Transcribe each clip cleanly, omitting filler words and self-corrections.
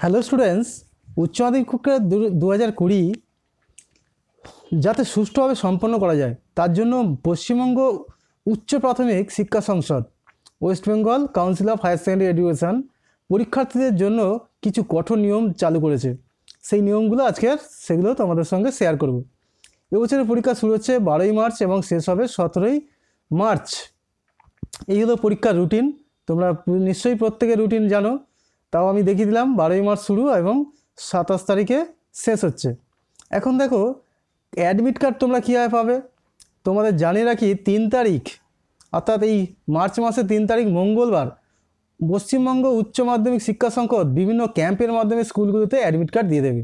Hello students, উচ্চ মাধ্যমিক 2020 যাতে সুষ্ঠুভাবে সম্পন্ন করা যায় তার জন্য পশ্চিমবঙ্গ উচ্চ প্রাথমিক শিক্ষা সংসদ, West Bengal Council of Higher Secondary Education পরীক্ষার্থীদের জন্য কিছু কঠোর নিয়ম চালু করেছে। সেই নিয়মগুলো আজকে সেগুলো তোমাদের সঙ্গে শেয়ার করব। এবছরের পরীক্ষা শুরু হচ্ছে 12ই মার্চ এবং শেষ হবে 17ই মার্চ। এই হলো পরীক্ষার রুটিন। তোমরা নিশ্চয়ই প্রত্যেকের রুটিন জানো, তাও আমি দেখিয়ে দিলাম। 12ই মার্চ শুরু এবং 27 তারিখে শেষ হচ্ছে। এখন দেখো অ্যাডমিট কার্ড তোমরা কীভাবে পাবে। তোমাদের জানিয়ে রাখি 3 তারিখ অর্থাৎ এই মার্চ মাসের 3 তারিখ মঙ্গলবার পশ্চিমবঙ্গ উচ্চ মাধ্যমিক শিক্ষা সংসদ বিভিন্ন ক্যাম্পের মাধ্যমে স্কুলগুলোতে অ্যাডমিট কার্ড দিয়ে দেবে।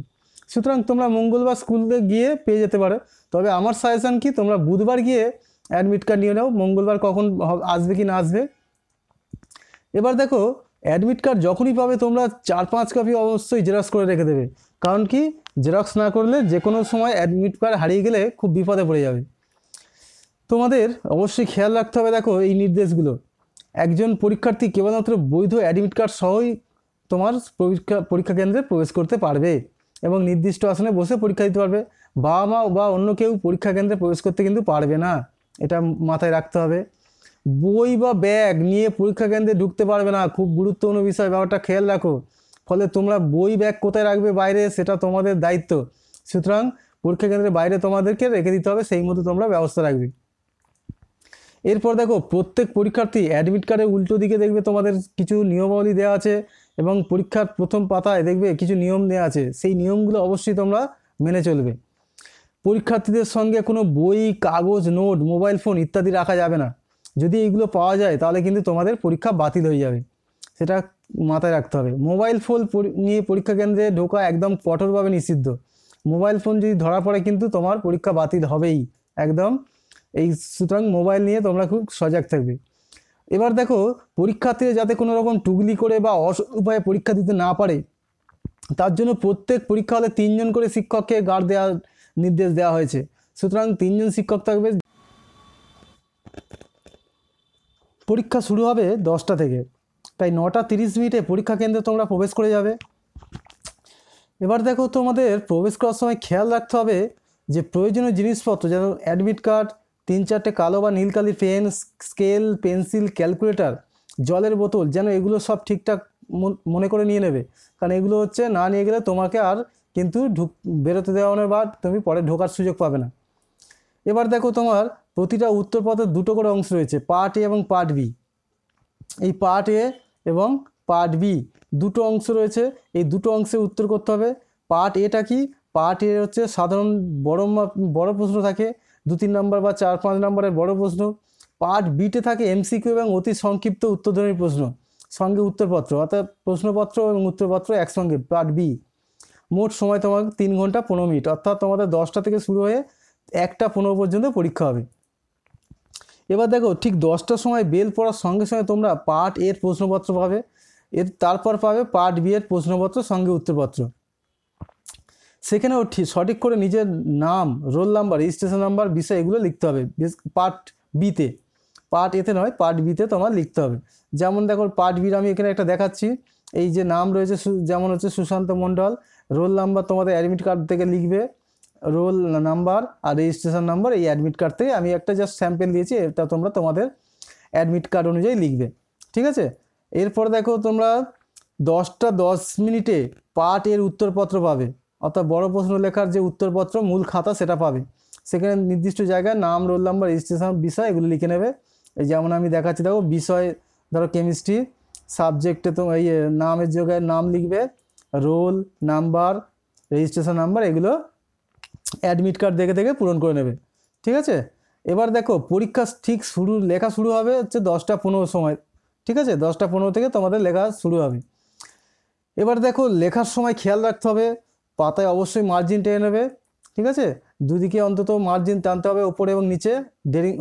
সুতরাং তোমরা মঙ্গলবার স্কুলে গিয়ে পেয়ে যেতে পারো। তবে আমার সাজেশান কি, তোমরা বুধবার গিয়ে অ্যাডমিট কার্ড নিয়ে নাও, মঙ্গলবার কখন আসবে কি না আসবে। এবার দেখো অ্যাডমিট কার্ড যখনই পাবে তোমরা 4-5 কপি অবশ্যই জেরক্স করে রেখে দেবে। কারণ কি, জেরক্স না করলে যে কোনো সময় অ্যাডমিট কার্ড হারিয়ে গেলে খুব বিপদে পড়ে যাবে। তোমাদের অবশ্যই খেয়াল রাখতে হবে। দেখো এই নির্দেশগুলো, একজন পরীক্ষার্থী কেবলমাত্র বৈধ অ্যাডমিট কার্ড সহই তোমার পরীক্ষা কেন্দ্রে প্রবেশ করতে পারবে এবং নির্দিষ্ট আসনে বসে পরীক্ষা দিতে পারবে। বাবা মা বা অন্য কেউ পরীক্ষা কেন্দ্রে প্রবেশ করতে কিন্তু পারবে না, এটা মাথায় রাখতে হবে। বই বা ব্যাগ নিয়ে পরীক্ষা কেন্দ্রে ঢুকতে পারবে না, খুব গুরুত্বপূর্ণ বিষয়, ব্যাপারটা খেয়াল রাখো। ফলে তোমরা বই ব্যাগ কোথায় রাখবে বাইরে, সেটা তোমাদের দায়িত্ব। সুতরাং পরীক্ষা কেন্দ্রের বাইরে তোমাদেরকে রেখে দিতে হবে, সেই মতো তোমরা ব্যবস্থা রাখবে। এরপর দেখো প্রত্যেক পরীক্ষার্থী অ্যাডমিট কার্ডের উল্টো দিকে দেখবে তোমাদের কিছু নিয়মাবলী দেওয়া আছে এবং পরীক্ষার প্রথম পাতায় দেখবে কিছু নিয়ম দেওয়া আছে। সেই নিয়মগুলো অবশ্যই তোমরা মেনে চলবে। পরীক্ষার্থীদের সঙ্গে কোনো বই, কাগজ, নোট, মোবাইল ফোন ইত্যাদি রাখা যাবে না। যদি এইগুলো পাওয়া যায় তাহলে কিন্তু তোমাদের পরীক্ষা বাতিল হয়ে যাবে, সেটা মাথায় রাখতে হবে। মোবাইল ফোন নিয়ে পরীক্ষা কেন্দ্রে ঢোকা একদম কঠোরভাবে নিষিদ্ধ। মোবাইল ফোন যদি ধরা পড়ে কিন্তু তোমার পরীক্ষা বাতিল হবেই একদম। সুতরাং মোবাইল নিয়ে তোমরা খুব সজাগ থাকবে। এবার দেখো পরীক্ষার্থীরা যাতে কোনো রকম টুগলি করে বা অসৎ উপায়ে পরীক্ষা দিতে না পারে তার জন্য প্রত্যেক পরীক্ষা হলে 3 জন করে শিক্ষককে গার্ড দেওয়ার নির্দেশ দেওয়া হয়েছে। সুতরাং 3 জন শিক্ষক থাকবে। পরীক্ষা শুরু হবে 10টা থেকে, তাই 9টা 30 মিনিটে পরীক্ষা কেন্দ্রে তোমরা প্রবেশ করে যাবে। এবার দেখো তোমাদের প্রবেশ করার সময় খেয়াল রাখতে হবে যে প্রয়োজনীয় জিনিসপত্র যেন অ্যাডমিট কার্ড, 3-4টে কালো বা নীল কালির পেন, স্কেল, পেন্সিল, ক্যালকুলেটর, জলের বোতল, যেন এগুলো সব ঠিকঠাক মনে করে নিয়ে নেবে। কারণ এগুলো হচ্ছে না নিয়ে গেলে তোমাকে আর কিন্তু বেরোতে দেওয়া হবে বা তুমি পরে ঢোকার সুযোগ পাবে না। এবার দেখো তোমার প্রতিটা উত্তরপত্রের 2টো করে অংশ রয়েছে, পার্ট এ এবং পার্ট বি। এই পার্ট এ এবং পার্ট বি 2টো অংশ রয়েছে। এই 2টো অংশে উত্তর করতে হবে। পার্ট এটা কি, পার্ট এ হচ্ছে সাধারণ বড় প্রশ্ন থাকে, 2-3 নম্বর বা 4-5 নম্বরের বড় প্রশ্ন। পার্ট বিতে থাকে এমসিকিউ এবং অতি সংক্ষিপ্ত উত্তরধর্মী প্রশ্ন সঙ্গে উত্তরপত্র, অর্থাৎ প্রশ্নপত্র এবং উত্তরপত্র একসঙ্গে। পার্ট বি মোট সময় তোমার 3 ঘন্টা 15 মিনিট, অর্থাৎ তোমাদের 10টা থেকে শুরু হয়ে 1টা 15 পর্যন্ত পরীক্ষা হবে। এবার দেখো ঠিক 10টার সময় বেল পড়ার সঙ্গে সঙ্গে তোমরা পার্ট এর প্রশ্নপত্র পাবে, তারপর পাবে পার্ট বি এর প্রশ্নপত্র সঙ্গে উত্তরপত্র। সেখানেও সঠিক করে নিজের নাম, রোল নাম্বার, রেজিস্ট্রেশন নাম্বার, বিষয় এগুলো লিখতে হবে পার্ট বিতে। পার্ট এতে নয়, পার্ট বিতে তোমার লিখতে হবে। যেমন দেখো পার্ট বির আমি এখানে একটা দেখাচ্ছি। এই যে নাম রয়েছে যেমন হচ্ছে সুশান্ত মণ্ডল, রোল নাম্বার তোমাদের অ্যাডমিট কার্ড থেকে লিখবে, রোল নাম্বার আর রেজিস্ট্রেশন নাম্বার এই অ্যাডমিট কার্ড থেকে। আমি একটা জাস্ট স্যাম্পল দিয়েছি, এটা তোমরা তোমাদের অ্যাডমিট কার্ড অনুযায়ী লিখবে, ঠিক আছে। এরপর দেখো তোমরা 10টা 10 মিনিটে পার্ট এর উত্তরপত্র পাবে, অর্থাৎ বড় প্রশ্ন লেখার যে উত্তরপত্র মূল খাতা সেটা পাবে। সেখানে নির্দিষ্ট জায়গায় নাম, রোল নাম্বার, রেজিস্ট্রেশন, বিষয় এগুলো লিখে নেবে। এই যেমন আমি দেখাচ্ছি, দেখো বিষয় ধরো কেমিস্ট্রি, সাবজেক্টে তো এই নামের জায়গায় নাম লিখবে, রোল নাম্বার, রেজিস্ট্রেশন নাম্বার এগুলো অ্যাডমিট কার্ড দেখে দেখে পূরণ করে নেবে, ঠিক আছে। এবার দেখো পরীক্ষা ঠিক লেখা শুরু হবে হচ্ছে 10টা 15 সময়, ঠিক আছে। 10টা 15 থেকে তোমাদের লেখা শুরু হবে। এবার দেখো লেখার সময় খেয়াল রাখতে হবে পাতায় অবশ্যই মার্জিন টেনে নেবে, ঠিক আছে। দুদিকে অন্তত মার্জিন টানতে হবে, ওপরে এবং নিচে।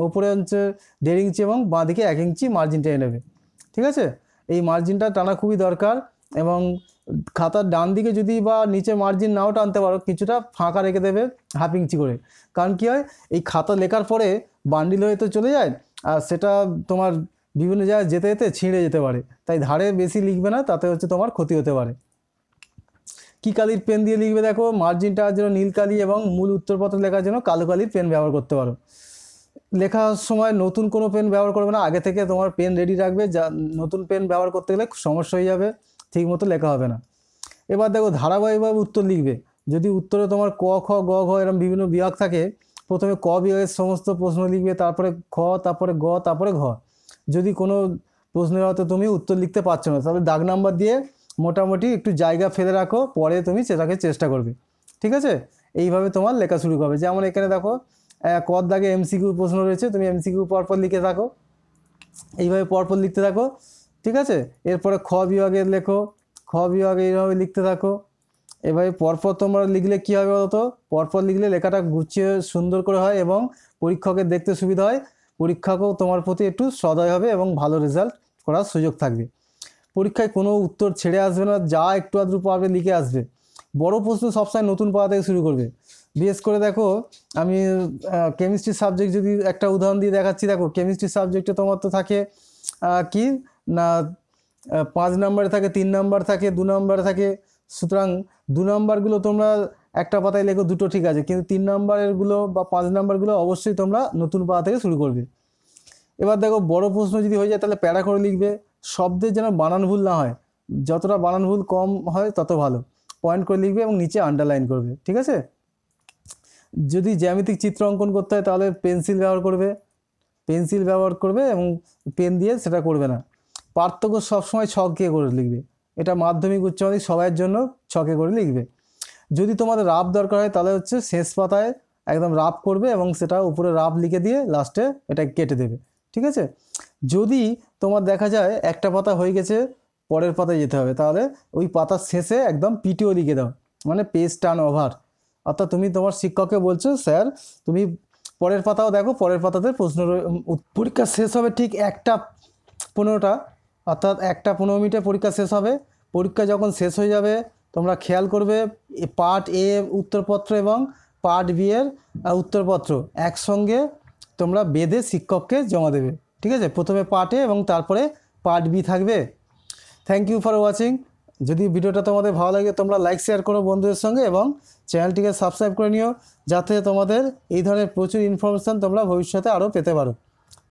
ওপরে হচ্ছে 1.5 ইঞ্চি এবং বাঁদিকে 1 ইঞ্চি মার্জিন টেনে নেবে, ঠিক আছে। এই মার্জিনটা টানা খুবই দরকার। এবং খাতার ডান দিকে যদি বা নিচে মার্জিন নাও টানতে পারো, কিছুটা ফাঁকা রেখে দেবে 1/2 ইঞ্চি করে। কারণ কী হয়, এই খাতা লেখার পরে বান্ডিল হয়ে তো চলে যায়, আর সেটা তোমার বিভিন্ন জায়গায় যেতে যেতে ছিঁড়ে যেতে পারে। তাই ধারে বেশি লিখবে না, তাতে হচ্ছে তোমার ক্ষতি হতে পারে। কী কালির পেন দিয়ে লিখবে দেখো, মার্জিনটার জন্য নীল কালি এবং মূল উত্তরপত্র লেখার জন্য কালো কালির পেন ব্যবহার করতে পারো। লেখার সময় নতুন কোনো পেন ব্যবহার করবে না, আগে থেকে তোমার পেন রেডি রাখবে, যা নতুন পেন ব্যবহার করতে গেলে সমস্যা হয়ে যাবে, ঠিক মতো লেখা হবে না। এবার দেখো ধারাবাহিকভাবে উত্তর লিখবে। যদি উত্তরে তোমার ক খ গ ঘ এরকম বিভিন্ন বিভাগ থাকে, প্রথমে ক বিভাগের সমস্ত প্রশ্ন লিখবে, তারপরে খ, তারপরে গ, তারপরে ঘ। যদি কোনো প্রশ্নের হয়তো তুমি উত্তর লিখতে পারছো না, তাহলে দাগ নাম্বার দিয়ে মোটামুটি একটু জায়গা ফেলে রাখো, পরে তুমি সেটাকে চেষ্টা করবে। ঠিক আছে, এইভাবে তোমার লেখা শুরু করবে। যেমন এখানে দেখো কর দাগে এমসিকিউ প্রশ্ন রয়েছে, তুমি এমসিকিউ পরপর লিখে থাকো, এইভাবে পরপর লিখতে থাকো। ঠিক আছে, এরপরে খ বিভাগের লেখো, খ বিভাগে এইভাবে লিখতে থাকো। এভাবে পরপর তোমরা লিখলে কী হবে বলতো, পরপর লিখলে লেখাটা গুছিয়ে সুন্দর করে হয় এবং পরীক্ষকের দেখতে সুবিধা হয়, পরীক্ষকও তোমার প্রতি একটু সদয় হবে এবং ভালো রেজাল্ট করার সুযোগ থাকবে। পরীক্ষায় কোনো উত্তর ছেড়ে আসবে না, যা একটু আধটু পারবে লিখে আসবে। বড় প্রশ্ন সবসময় নতুন পড়া থেকে শুরু করবে। বিশেষ করে দেখো, আমি কেমিস্ট্রি সাবজেক্ট যদি একটা উদাহরণ দিয়ে দেখাচ্ছি। দেখো, কেমিস্ট্রি সাবজেক্টে তোমার তো থাকে কি না, 5 নম্বরে থাকে, 3 নম্বর থাকে, 2 নম্বরে থাকে। সুতরাং 2 নম্বরগুলো তোমরা একটা পাতায় লেখো, দুটো ঠিক আছে, কিন্তু 3 নম্বরেরগুলো বা 5 নম্বরগুলো অবশ্যই তোমরা নতুন পাতা থেকে শুরু করবে। এবার দেখো, বড় প্রশ্ন যদি হয়ে যায় তাহলে প্যারা করে লিখবে, শব্দের যেন বানান ভুল না হয়, যতটা বানান ভুল কম হয় তত ভালো। পয়েন্ট করে লিখবে এবং নিচে আন্ডারলাইন করবে। ঠিক আছে, যদি জ্যামিতিক চিত্র অঙ্কন করতে হয় তাহলে পেন্সিল ব্যবহার করবে, পেন্সিল ব্যবহার করবে এবং পেন দিয়ে সেটা করবে না। পার্থক্য সবসময় ছকে করে লিখবে, এটা মাধ্যমিক উচ্চ মাধ্যমিক সবার জন্য ছকে করে লিখবে। যদি তোমাদের রাফ দরকার হয় তাহলে হচ্ছে শেষ পাতায় একদম রাফ করবে এবং সেটা উপরে রাফ লিখে দিয়ে লাস্টে এটা কেটে দেবে। ঠিক আছে, যদি তোমার দেখা যায় একটা পাতা হয়ে গেছে, পরের পাতায় যেতে হবে, তাহলে ওই পাতার শেষে একদম পিটিও লিখে দাও, মানে পেজ টার্ন ওভার। অর্থাৎ তুমি তোমার শিক্ষককে বলছো, স্যার তুমি পরের পাতাও দেখো, পরের পাতাতে প্রশ্ন পরীক্ষা শেষ হবে ঠিক 1:15, অর্থাৎ 1:15 পরীক্ষা শেষ হবে। পরীক্ষা যখন শেষ হয়ে যাবে তোমরা খেয়াল করবে, পার্ট এ উত্তরপত্র এবং পার্ট বি এর উত্তরপত্র একসঙ্গে তোমরা বেঁধে শিক্ষককে জমা দেবে। ঠিক আছে, প্রথমে পার্ট এ এবং তারপরে পার্ট বি থাকবে। Thank you for watching. যদি ভিডিওটা তোমাদের ভালো লাগে তোমরা লাইক শেয়ার করো বন্ধুদের সঙ্গে এবং চ্যানেলটিকে সাবস্ক্রাইব করে নিও, যাতে তোমাদের এই ধরনের প্রচুর ইনফরমেশান তোমরা ভবিষ্যতে আরও পেতে পারো।